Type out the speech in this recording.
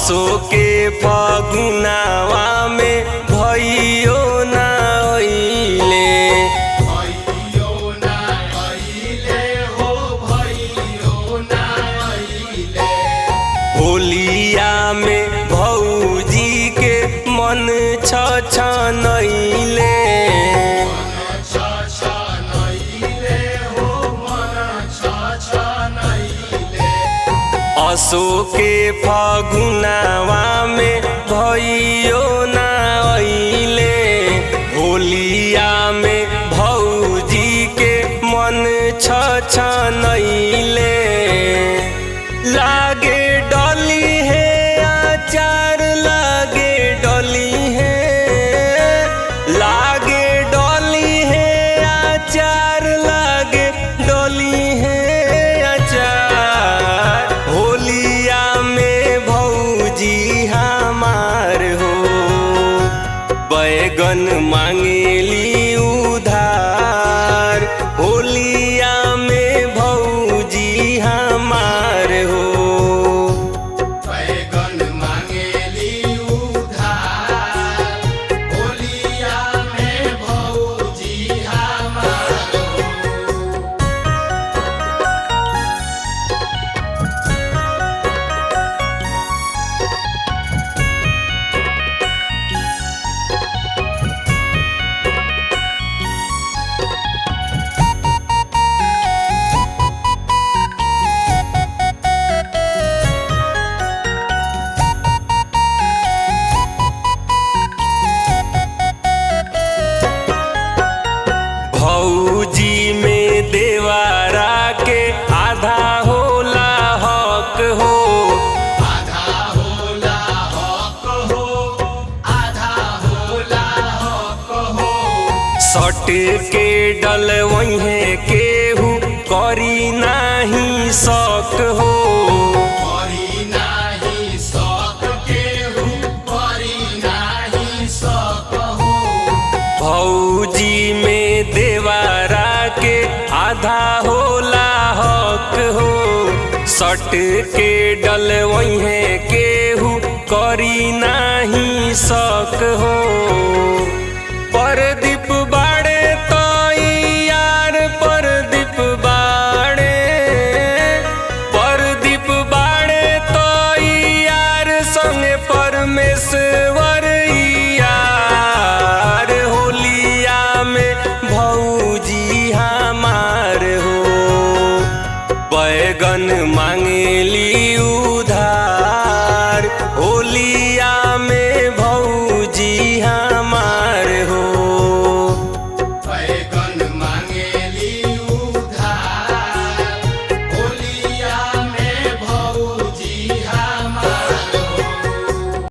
असो के फगुनावा में भइयो ना अइले होलिया में भौजी के मन छछनइले असो के फगुनावा में भइयो ना अइले होलिया में भौजी के मन छछनइले लागे डली है आचार लागे डली है लागे डली है आचार लागे डली है आचार होलिया में भौजी हमार हो बैगन मांगेली उधार होलिया में भौजी हमार हो बैगन मांगेली उधार होलिया में भौजी हमार हो। भौजी में देवारा के आधा होला हक हो आधा होला हक हो आधा होला हक हो सट के डल वहीं केहू करी नाही शक हो करी नाही शक केहू करी नाही शक हो भौजी में देवारा के आधा होला हक हो सट के डल वहीं केहू करी नाही शक हो परदीप